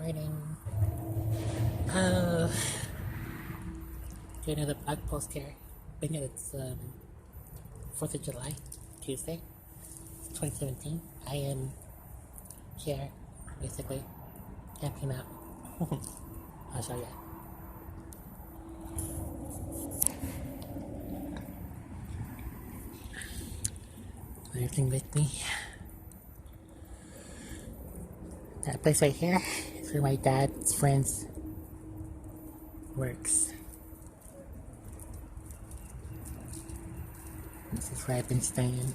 writing uh doing another blog post here. I think it's 4th of July, Tuesday, 2017. I am here basically camping out. I'll show you. Everything with me. That place right here is where my dad's friends works. This is where I've been staying.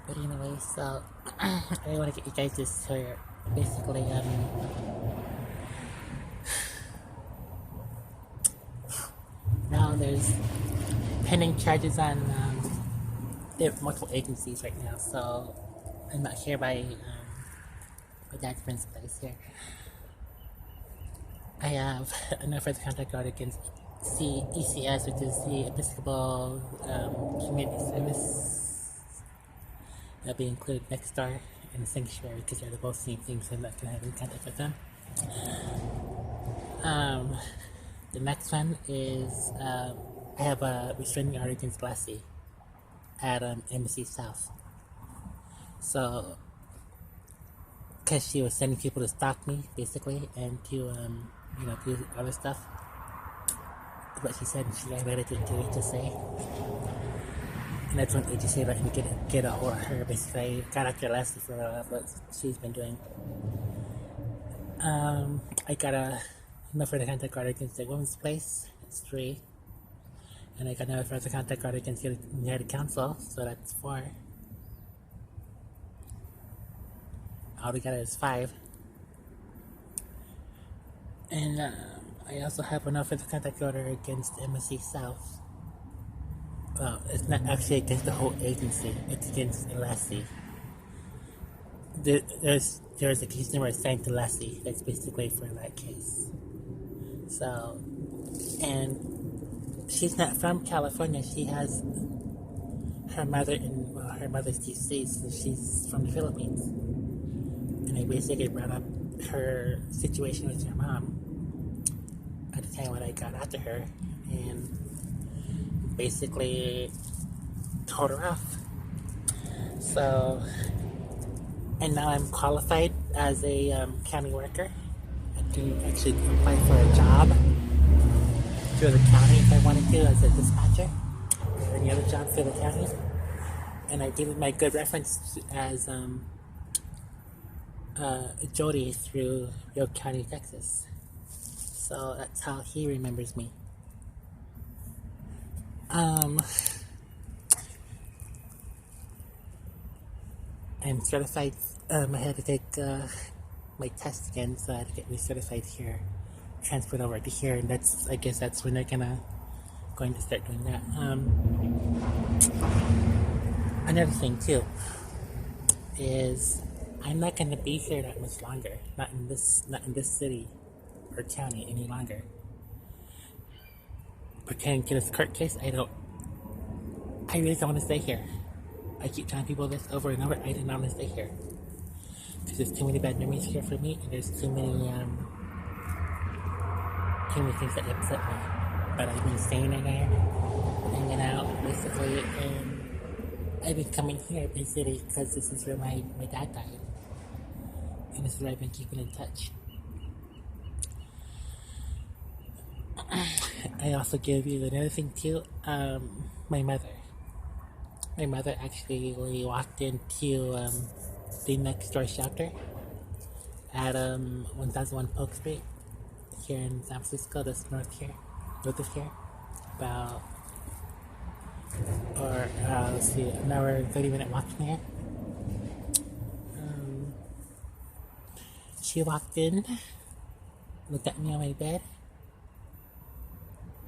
But anyway, so I want to get you guys this here. Basically, now there's pending charges on there are multiple agencies right now. So I'm not here by my dad's friend's place here. I have another further contact order against ECS, which is the Episcopal Community Service. That'll be included next door in the sanctuary because they're both same things, so I'm not going to have any contact with them. The next one is I have a restraining order against Lassie at Embassy South. So, because she was sending people to stalk me, basically, and to do other stuff. But she said she got ready to say. And that's when agency let me get a hold of her. Basically, I got after Lassie for what she's been doing. I got another further contact order against the women's place. It's 3. And I got another further contact order against the United Council, so that's 4. Altogether is 5. And I also have another further contact order against Embassy South. Well, it's not actually against the whole agency, it's against Lassie. There's a case number assigned to Lassie that's basically for that case. So, and she's not from California. She has her mother's deceased, so she's from the Philippines. And I basically brought up her situation with her mom at the time when I got after her, and basically told her off. So, and now I'm qualified as a county worker. I can actually apply for a job through the county if I wanted to as a dispatcher or any other job through the county. And I gave my good reference as Jody through York County, Texas. So that's how he remembers me. I'm certified. I had to take my test again, so I had to get recertified here, transferred over to here, and I guess that's when they're going to start doing that. Another thing too is I'm not going to be here that much longer. Not in this city or county any longer. Pertaining to this court case, I really don't want to stay here. I keep telling people this over and over. I do not want to stay here because there's too many bad memories here for me, and there's too many things that upset me. But I've been staying in there, hanging out, basically, and I've been coming here basically because this is where my dad died, and this is where I've been keeping in touch. I also give you another thing too. My mother actually walked into the next door shelter at 1001 Polk Street here in San Francisco, that's north of here, about let's see, an hour and 30-minute walk from here. She walked in, looked at me on my bed,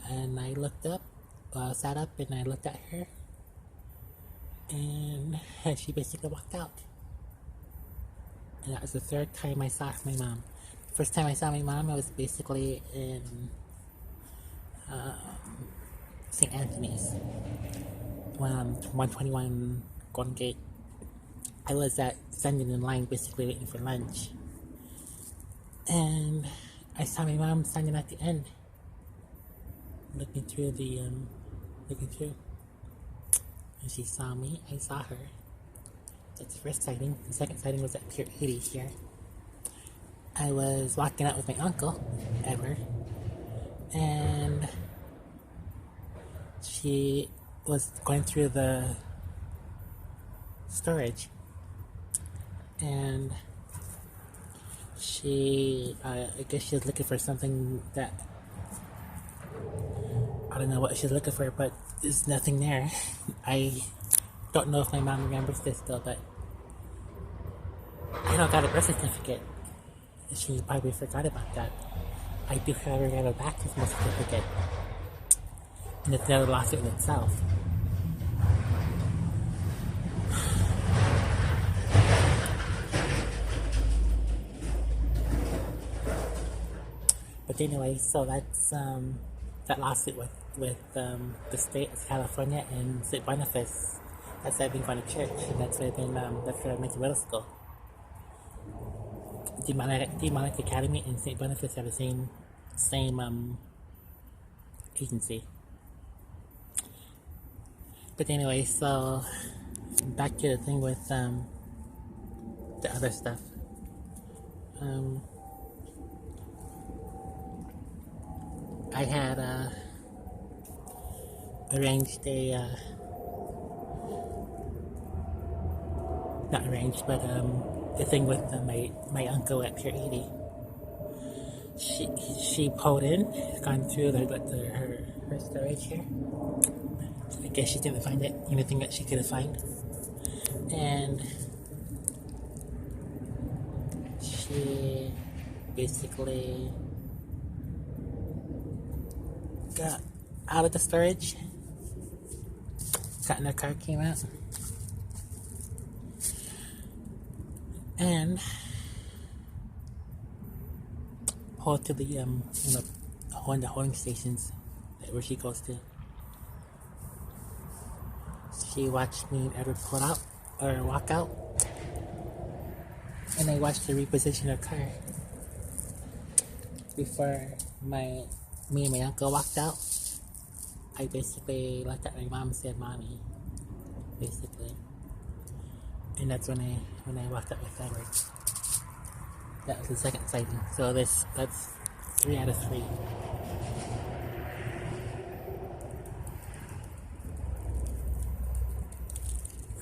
and I looked up, sat up, and I looked at her, and she basically walked out. And that was the 3rd time I saw my mom. First time I saw my mom, I was basically in St. Anthony's, 121 Golden Gate. I was standing in line, basically waiting for lunch, and I saw my mom standing at the end, looking through, and she saw me. I saw her. That's the first sighting. The second sighting was at Pier 80 here. I was walking out with my uncle, Edward, and she was going through the storage, and I guess she was looking for something that, I don't know what she's looking for, but there's nothing there. I don't know if my mom remembers this still, but I don't got a birth certificate. She probably forgot about that. I do, however, have a baptismal certificate, and it's never lost it in itself. But anyway, so that's that lawsuit with the state of California and St. Boniface. That's why I've been going to church, and that's why I went to middle school. Demonic Academy and St. Boniface have the same agency. But anyway, so back to the thing with the other stuff. I had arranged not arranged, but the thing with my uncle at Pier 80. She pulled in, gone through her storage here. I guess she didn't find anything that she could find, and she basically got out of the storage, got in her car, came out, and pulled to the one of the holding stations where she goes to. She watched me and Edward pull out or walk out, and I watched her reposition her car before me and my uncle walked out. I basically looked at my mom and said, "Mommy," basically, and that's when I walked up with Edward. That was the second sighting. So that's 3 out of 3.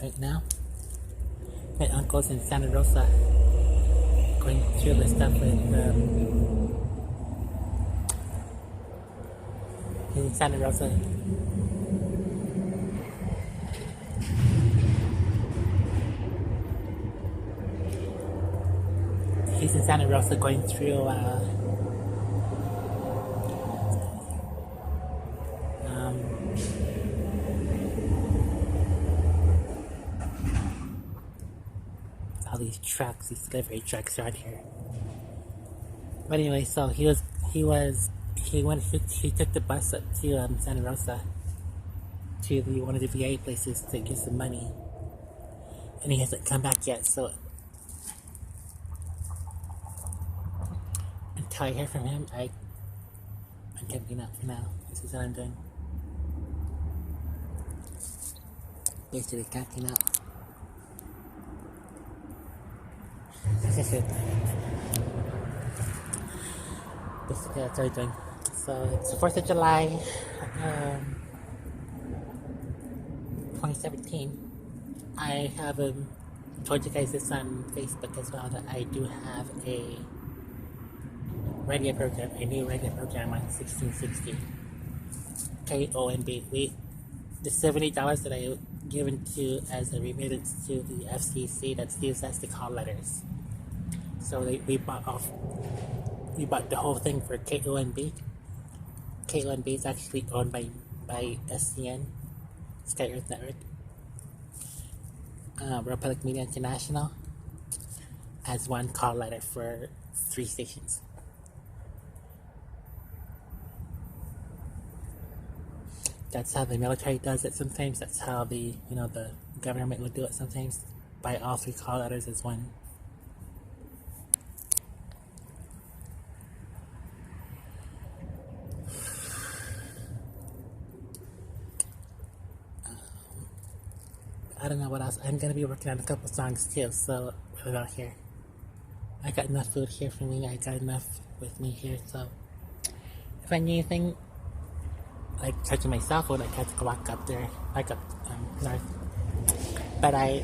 Right now, my uncle's in Santa Rosa, going through the stuff with in Santa Rosa. He's in Santa Rosa going through all these trucks, these delivery trucks around here. But anyway, so he took the bus up to Santa Rosa to one of the VA places to get some money, and he hasn't come back yet. So until I hear from him, I'm camping out for now. This is what I'm doing. Basically camping out. Basically, that's what I'm doing. So it's the 4th of July, 2017. I have told you guys this on Facebook as well, that I do have a new radio program on 1660 KONB. The $70 that I given to as a remittance to the FCC, that's used as the call letters. So we bought the whole thing for KONB. KONB is actually owned by SCN, Sky Earth Network, Republic Media International, as one call letter for 3 stations. that's how the military does it sometimes. That's how the government would do it sometimes. By all three call letters as one. I don't know what else. I'm gonna be working on a couple songs too, so what about here? I got enough food here for me. I got enough with me here, so if I need anything, like charging my cell phone, I have to walk up there, like up north. But I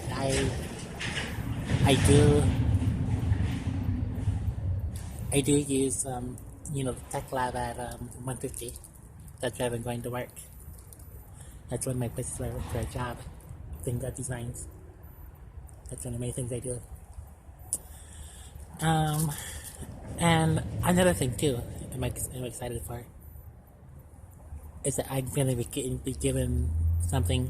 do use the tech lab at 150. That's where I'm going to work. That's one of my places where I work for a job. Things that designs. That's one of the main things I do. And another thing too, I'm excited for, is that I'm gonna be given something